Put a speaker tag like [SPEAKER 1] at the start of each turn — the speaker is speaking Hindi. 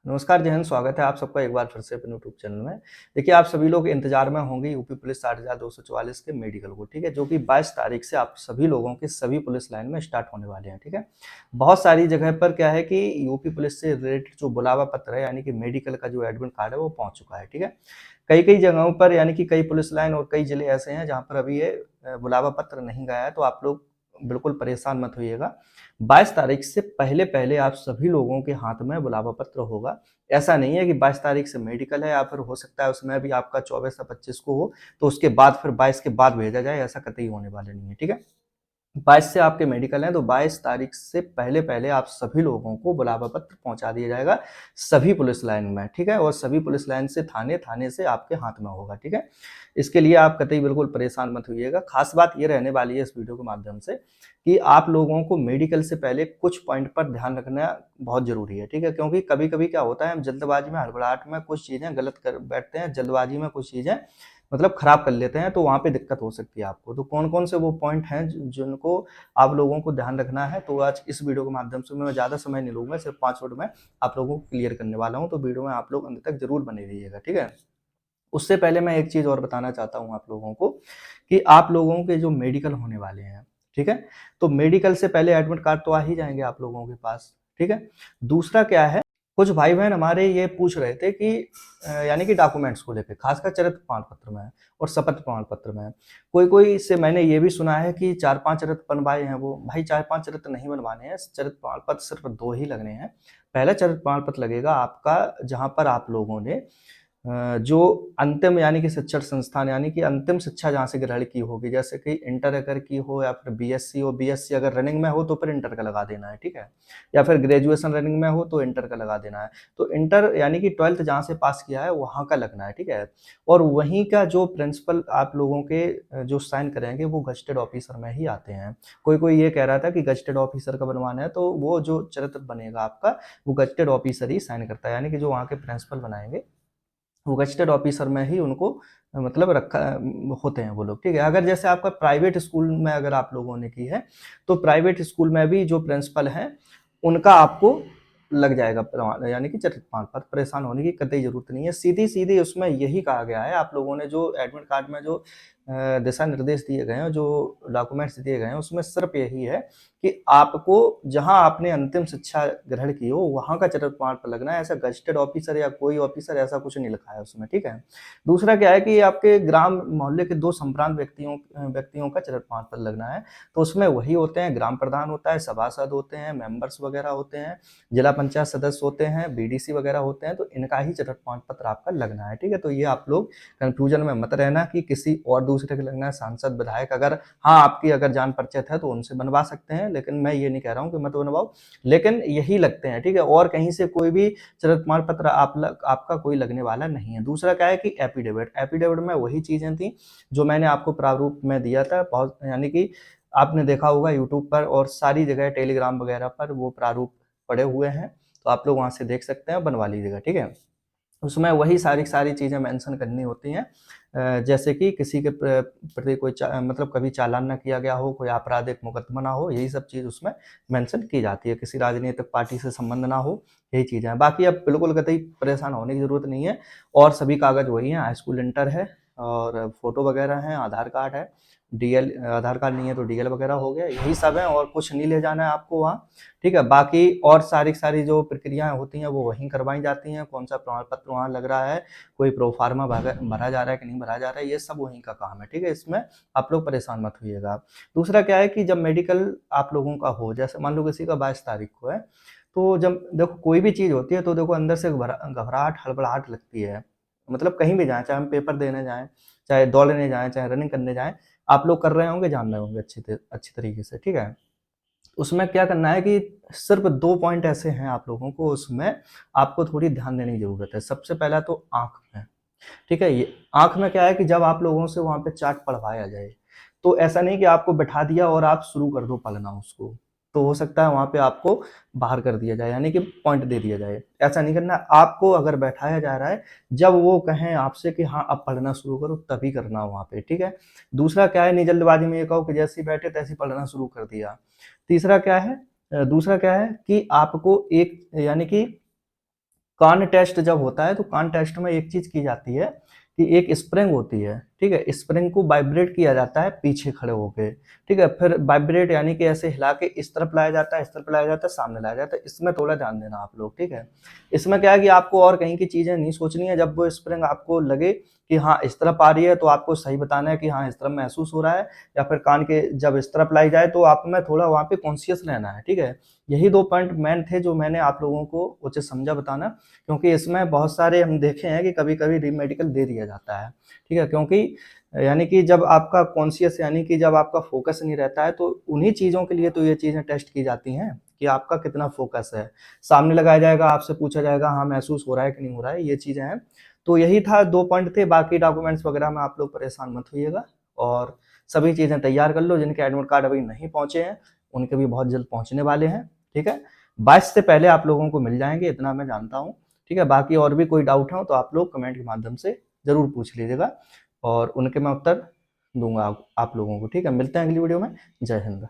[SPEAKER 1] नमस्कार जय हिंद, स्वागत है आप सबका एक बार फिर से अपने यूट्यूब चैनल में। देखिए आप सभी लोग इंतजार में होंगे यूपी पुलिस 60,244 के मेडिकल को, ठीक है, जो कि 22 तारीख से आप सभी लोगों के सभी पुलिस लाइन में स्टार्ट होने वाले हैं, ठीक है। बहुत सारी जगह पर क्या है कि यूपी पुलिस से रिलेटेड जो बुलावा पत्र है यानी कि मेडिकल का जो एडमिट कार्ड है वो पहुंच चुका है, ठीक है। कई कई जगहों पर यानी कि कई पुलिस लाइन और कई जिले ऐसे हैं जहाँ पर अभी ये बुलावा पत्र नहीं गया है, तो आप लोग बिल्कुल परेशान मत होइएगा। 22 तारीख से पहले पहले आप सभी लोगों के हाथ में बुलावा पत्र होगा। ऐसा नहीं है कि 22 तारीख से मेडिकल है या फिर हो सकता है उसमें भी आपका 24 या 25 को हो, तो उसके बाद फिर 22 के बाद भेजा जाए, ऐसा कतई होने वाले नहीं है, ठीक है। 22 से आपके मेडिकल हैं, तो 22 तारीख से पहले पहले आप सभी लोगों को बुलावा पत्र पहुंचा दिया जाएगा सभी पुलिस लाइन में, ठीक है। और सभी पुलिस लाइन से थाने, थाने से आपके हाथ में होगा, ठीक है। इसके लिए आप कतई बिल्कुल परेशान मत होइएगा। खास बात ये रहने वाली है इस वीडियो के माध्यम से कि आप लोगों को मेडिकल से पहले कुछ पॉइंट पर ध्यान रखना बहुत जरूरी है, ठीक है। क्योंकि कभी कभी क्या होता है, हम जल्दबाजी में, हड़बड़ाहट में कुछ चीजें गलत कर बैठते हैं, जल्दबाजी में कुछ चीजें मतलब खराब कर लेते हैं, तो वहां पे दिक्कत हो सकती है आपको। तो कौन कौन से वो पॉइंट हैं जिनको आप लोगों को ध्यान रखना है, तो आज इस वीडियो के माध्यम से मैं ज़्यादा समय नहीं लूंगा, सिर्फ 5 मिनट में आप लोगों को क्लियर करने वाला हूँ। तो वीडियो में आप लोग अंत तक जरूर बने रहिएगा, ठीक है। उससे पहले मैं एक चीज़ और बताना चाहता हूँ आप लोगों को कि आप लोगों के जो मेडिकल होने वाले हैं, ठीक है, तो मेडिकल से पहले एडमिट कार्ड तो आ ही जाएंगे आप लोगों के पास, ठीक है। दूसरा क्या है, कुछ भाई बहन हमारे ये पूछ रहे थे कि यानी कि डॉक्यूमेंट्स को लेकर, खासकर चरित्र प्रमाण पत्र में और शपथ प्रमाण पत्र में कोई कोई से मैंने ये भी सुना है कि 4-5 चरित्र बनवाए हैं। वो भाई 4-5 चरित्र नहीं बनवाने हैं, चरित्र प्रमाण पत्र सिर्फ 2 ही लगने हैं। पहला चरित्र प्रमाण पत्र लगेगा आपका जहां पर आप लोगों ने जो अंतिम यानी कि शिक्षण संस्थान यानी कि अंतिम शिक्षा जहाँ से ग्रहण की होगी, जैसे कि इंटर अगर की हो या फिर बीएससी हो, बीएससी अगर रनिंग में हो तो फिर इंटर का लगा देना है, ठीक है। या फिर ग्रेजुएशन रनिंग में हो तो इंटर का लगा देना है। तो इंटर यानी कि 12th जहाँ से पास किया है वहाँ का लगना है, ठीक है। और वहीं का जो प्रिंसिपल आप लोगों के जो साइन करेंगे वो गजेटेड ऑफिसर में ही आते हैं। कोई कोई ये कह रहा था कि गजेटेड ऑफिसर का बनवाना है, तो वो जो चरित्र बनेगा आपका वो गजेटेड ऑफिसर ही साइन करता है, यानी कि जो वहाँ के प्रिंसिपल बनाएंगे वो गजेटेड ऑफिसर में ही उनको मतलब रखा होते हैं वो लोग, ठीक है। अगर जैसे आपका प्राइवेट स्कूल में अगर आप लोगों ने की है, तो प्राइवेट स्कूल में भी जो प्रिंसिपल हैं उनका आपको लग जाएगा प्रमाण यानी कि चरित्र प्रमाण पत्र। परेशान होने की कतई जरूरत नहीं है, सीधी सीधी उसमें यही कहा गया है। आप लोगों ने जो एडमिट कार्ड में जो दिशा निर्देश दिए गए हैं, जो डॉक्यूमेंट्स दिए गए हैं, उसमें सिर्फ यही है कि आपको जहां आपने अंतिम शिक्षा ग्रहण की हो वहां का चरित्र प्रमाण पत्र लगना है। ऐसा गजेटेड ऑफिसर या कोई ऑफिसर ऐसा कुछ नहीं लिखा है उसमें, ठीक है। दूसरा क्या है कि आपके ग्राम मोहल्ले के 2 संभ्रांत व्यक्तियों का चरित्र प्रमाण पत्र लगना है। तो उसमें वही होते हैं, ग्राम प्रधान होता है, सभासद होते हैं, मेंबर्स वगैरह होते हैं, जिला पंचायत सदस्य होते हैं, बीडीसी वगैरह होते हैं, तो इनका ही चरित्र प्रमाण पत्र आपका लगना है, ठीक है। तो ये आप लोग कंफ्यूजन में मत रहना कि किसी और दूसरे का लगना है। सांसद विधायक अगर हाँ आपकी अगर जान परिचय है तो उनसे बनवा सकते हैं, लेकिन मैं ये नहीं कह रहा हूँ कि मत बनवाओ, लेकिन यही लगते हैं, ठीक है। और कहीं से कोई भी चरित्र प्रमाण पत्र आपका कोई लगने वाला नहीं है। दूसरा क्या है कि एफिडेविट, एफिडेविट में वही चीजें थी जो मैंने आपको प्रारूप में दिया था, बहुत यानी कि आपने देखा होगा यूट्यूब पर और सारी जगह टेलीग्राम वगैरह पर वो प्रारूप पड़े हुए हैं, तो आप लोग वहां से देख सकते हैं, बनवा लीजिएगा, ठीक है। उसमें वही सारी सारी चीज़ें मेंशन करनी होती हैं, जैसे कि किसी के प्रति कोई मतलब कभी चालान ना किया गया हो, कोई आपराधिक मुकदमा ना हो, यही सब चीज़ उसमें मेंशन की जाती है। किसी राजनीतिक पार्टी से संबंध ना हो, यही चीज़ें हैं। बाकी अब बिल्कुल कतई परेशान होने की ज़रूरत नहीं है, और सभी कागज़ वही हैं, हाई स्कूल इंटर है और फोटो वगैरह हैं, आधार कार्ड है, डीएल आधार कार्ड नहीं है तो डीएल वगैरह हो गया, यही सब है, और कुछ नहीं ले जाना है आपको वहाँ, ठीक है। बाकी और सारी सारी जो प्रक्रियाएं होती हैं वो वहीं करवाई जाती हैं। कौन सा प्रमाण पत्र वहाँ लग रहा है, कोई प्रोफार्मा भरा जा रहा है कि नहीं भरा जा रहा है, ये सब वहीं का काम है, ठीक है। इसमें आप लोग परेशान मत होइएगा। दूसरा क्या है कि जब मेडिकल आप लोगों का हो, जैसे मान लो किसी का 22 तारीख को है, तो जब देखो कोई भी चीज़ होती है तो देखो अंदर से घबराहट हड़बड़ाहट लगती है। मतलब कहीं भी जाएं, चाहे हम पेपर देने जाएं, चाहे दौड़ने जाएं, चाहे रनिंग करने जाएं, आप लोग कर रहे होंगे, जान रहे होंगे अच्छी तरीके से, ठीक है। उसमें क्या करना है कि सिर्फ 2 पॉइंट ऐसे हैं आप लोगों को, उसमें आपको थोड़ी ध्यान देने की जरूरत है। सबसे पहला तो आंख में, ठीक है। ये आंख में क्या है कि जब आप लोगों से वहां पे चार्ट पढ़वाया जाए, तो ऐसा नहीं कि आपको बैठा दिया और आप शुरू कर दो पढ़ना उसको, तो हो सकता है वहां पे आपको बाहर कर दिया जाए, यानी कि पॉइंट दे दिया जाए। ऐसा नहीं करना। आपको अगर बैठाया जा रहा है, जब वो कहें आपसे कि हाँ अब पढ़ना शुरू करो, तभी करना वहां पे, ठीक है। दूसरा क्या है, नहीं जल्दबाजी में ये कहो कि जैसे ही बैठे तैसे ही पढ़ना शुरू कर दिया। तीसरा क्या है, दूसरा क्या है कि आपको एक यानी कि कान टेस्ट जब होता है तो कान टेस्ट में एक चीज की जाती है कि एक स्प्रिंग होती है, ठीक है, स्प्रिंग को वाइब्रेट किया जाता है पीछे खड़े होके, ठीक है, फिर वाइब्रेट यानी कि ऐसे हिला के इस तरफ लाया जाता है, इस तरफ लाया जाता है, सामने लाया जाता है। इसमें थोड़ा ध्यान देना आप लोग, ठीक है। इसमें क्या है कि आपको और कहीं की चीजें नहीं सोचनी है। जब वो स्प्रिंग आपको लगे कि हाँ इस तरफ आ रही है तो आपको सही बताना है कि हाँ इस तरफ महसूस हो रहा है, या फिर कान के जब इस तरफ लाई जाए तो आप में थोड़ा वहां पे कॉन्शियस रहना है, ठीक है। यही 2 पॉइंट मेन थे जो मैंने आप लोगों को उचित समझा बताना, क्योंकि इसमें बहुत सारे हम देखे हैं कि कभी-कभी रीमेडिकल दे दिया जाता है, ठीक है। क्योंकि यानी कि जब आपका कॉन्शियस यानी कि जब आपका फोकस नहीं रहता है तो उन्हीं चीज़ों के लिए तो ये चीज़ें टेस्ट की जाती हैं कि आपका कितना फोकस है। सामने लगाया जाएगा, आपसे पूछा जाएगा हाँ महसूस हो रहा है कि नहीं हो रहा है, ये चीज़ें हैं। तो यही था 2 पॉइंट थे, बाकी डॉक्यूमेंट्स वगैरह में आप लोग परेशान मत होइएगा और सभी चीज़ें तैयार कर लो। जिनके एडमिट कार्ड अभी नहीं पहुँचे हैं, उनके भी बहुत जल्द पहुँचने वाले हैं, ठीक है। 22 से पहले आप लोगों को मिल जाएँगे, इतना मैं जानता हूँ, ठीक है। बाकी और भी कोई डाउट हो तो आप लोग कमेंट के माध्यम से ज़रूर पूछ लीजिएगा और उनके मैं उत्तर दूँगा आप लोगों को, ठीक है। मिलते हैं अगली वीडियो में। जय हिंद।